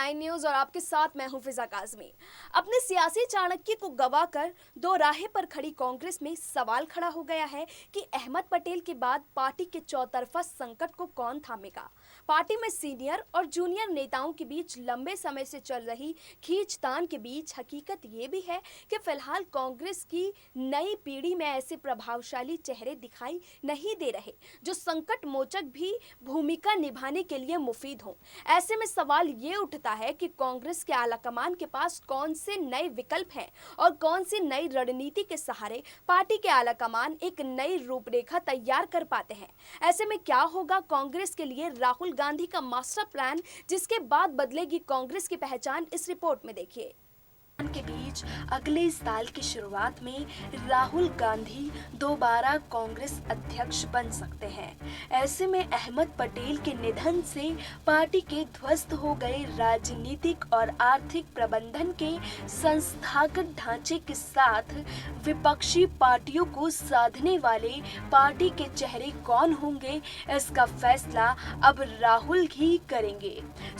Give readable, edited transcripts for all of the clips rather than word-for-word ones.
9 news और आपके साथ मैं हूं फिजा काज़मी। अपने सियासी चाणक्य को गवाकर दो राहे पर खड़ी कांग्रेस में सवाल खड़ा हो गया है कि अहमद पटेल के बाद पार्टी के चौतरफा संकट को कौन थामेगा। पार्टी में सीनियर और जूनियर नेताओं के बीच लंबे समय से चल रही खींचतान के बीच हकीकत ये भी है कि फिलहाल कांग्रेस की नई पीढ़ी में ऐसे प्रभावशाली चेहरे दिखाई नहीं दे रहे जो संकट मोचक भी भूमिका निभाने के लिए मुफीद हों। ऐसे में सवाल ये उठता है कि कांग्रेस के आलाकमान के पास कौन से नए विकल्प हैं और कौन सी नई रणनीति के सहारे पार्टी के आलाकमान एक नई रूपरेखा तैयार कर पाते हैं। ऐसे में क्या होगा कांग्रेस के लिए राहुल गांधी का मास्टर प्लान, जिसके बाद बदलेगी कांग्रेस की पहचान, इस रिपोर्ट में देखिए। के बीच अगले साल की शुरुआत में राहुल गांधी दोबारा कांग्रेस अध्यक्ष बन सकते हैं। ऐसे में अहमद पटेल के निधन से पार्टी के ध्वस्त हो गए राजनीतिक और आर्थिक प्रबंधन के संस्थागत ढांचे के साथ विपक्षी पार्टियों को साधने वाले पार्टी के चेहरे कौन होंगे, इसका फैसला अब राहुल ही करेंगे।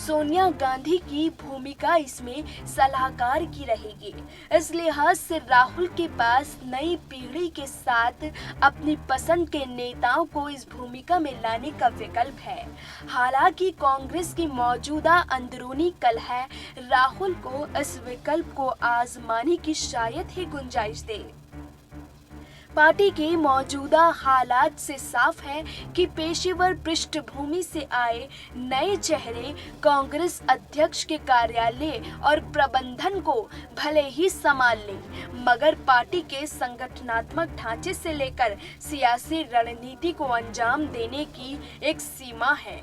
सोनिया गांधी की भूमिका इसमें सलाहकार की रहेगी। इस लिहाज से राहुल के पास नई पीढ़ी के साथ अपनी पसंद के नेताओं को इस भूमिका में लाने का विकल्प है। हालांकि कांग्रेस की मौजूदा अंदरूनी कलह राहुल को इस विकल्प को आजमाने की शायद ही गुंजाइश दे। पार्टी के मौजूदा हालात से साफ है कि पेशेवर पृष्ठभूमि से आए नए चेहरे कांग्रेस अध्यक्ष के कार्यालय और प्रबंधन को भले ही संभाल लें, मगर पार्टी के संगठनात्मक ढांचे से लेकर सियासी रणनीति को अंजाम देने की एक सीमा है।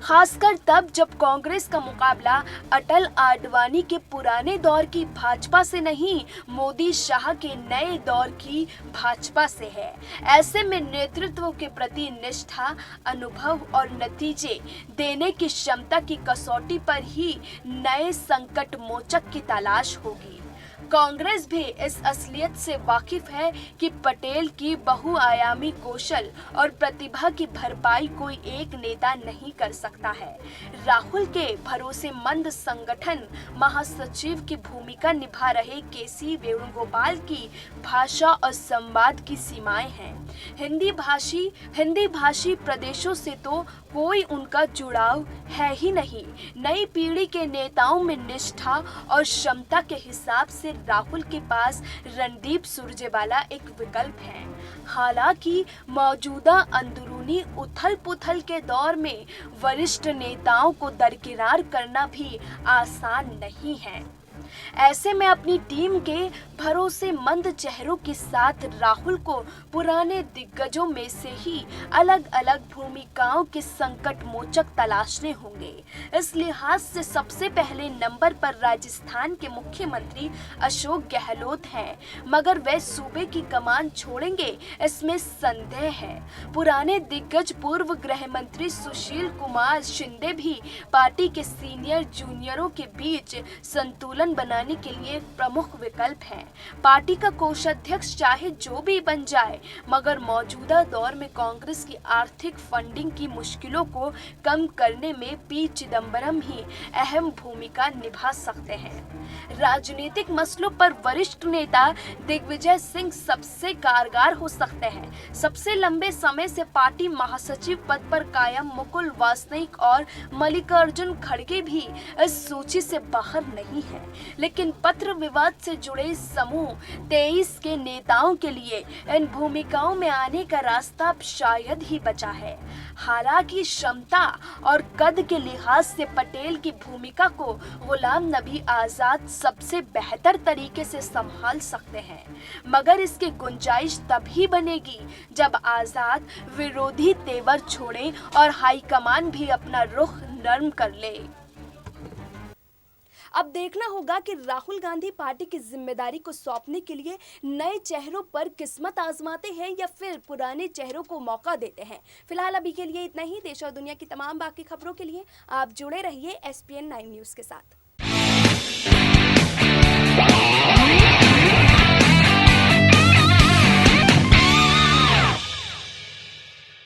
खासकर तब जब कांग्रेस का मुकाबला अटल आडवाणी के पुराने दौर की भाजपा से नहीं, मोदी शाह के नए दौर की भाजपा से है। ऐसे में नेतृत्व के प्रति निष्ठा, अनुभव और नतीजे देने की क्षमता की कसौटी पर ही नए संकट मोचक की तलाश होगी। कांग्रेस भी इस असलियत से वाकिफ है कि पटेल की बहुआयामी कौशल और प्रतिभा की भरपाई कोई एक नेता नहीं कर सकता है। राहुल के भरोसेमंद संगठन महासचिव की भूमिका निभा रहे केसी वेणुगोपाल की भाषा और संवाद की सीमाएं हैं। हिंदी भाषी प्रदेशों से तो कोई उनका जुड़ाव है ही नहीं। नई पीढ़ी के नेताओं में निष्ठा और क्षमता के हिसाब से राहुल के पास रणदीप सुरजेवाला एक विकल्प है। हालांकि मौजूदा अंदरूनी उथल-पुथल के दौर में वरिष्ठ नेताओं को दरकिनार करना भी आसान नहीं है। ऐसे में अपनी टीम के भरोसेमंद चेहरों के साथ राहुल को पुराने दिग्गजों में से ही अलग अलग भूमिकाओं के संकट मोचक तलाशने होंगे। इस लिहाज से सबसे पहले नंबर पर राजस्थान के मुख्यमंत्री अशोक गहलोत हैं, मगर वे सूबे की कमान छोड़ेंगे इसमें संदेह है। पुराने दिग्गज पूर्व गृह मंत्री सुशील कुमार शिंदे भी पार्टी के सीनियर जूनियरों के बीच संतुलन बनाने के लिए प्रमुख विकल्प हैं। पार्टी का कोषाध्यक्ष चाहे जो भी बन जाए, मगर मौजूदा दौर में कांग्रेस की आर्थिक फंडिंग की मुश्किलों को कम करने में पी चिदंबरम ही अहम भूमिका निभा सकते हैं। राजनीतिक मसलों पर वरिष्ठ नेता दिग्विजय सिंह सबसे कारगर हो सकते हैं। सबसे लंबे समय से पार्टी महासचिव पद पर कायम मुकुल वासनिक और मल्लिकार्जुन खड़गे भी इस सूची से बाहर नहीं है, लेकिन पत्र विवाद से जुड़े समूह 23 के नेताओं के लिए इन भूमिकाओं में आने का रास्ता अब शायद ही बचा है। हालांकि क्षमता और कद के लिहाज से पटेल की भूमिका को गुलाम नबी आजाद सबसे बेहतर तरीके से संभाल सकते हैं, मगर इसकी गुंजाइश तभी बनेगी जब आजाद विरोधी तेवर छोड़े और हाईकमान भी अपना रुख नर्म कर ले। अब देखना होगा कि राहुल गांधी पार्टी की जिम्मेदारी को सौंपने के लिए नए चेहरों पर किस्मत आजमाते हैं या फिर पुराने चेहरों को मौका देते हैं। फिलहाल अभी के लिए इतना ही। देश और दुनिया की तमाम बाकी खबरों के लिए आप जुड़े रहिए SPN 9 न्यूज़ के साथ।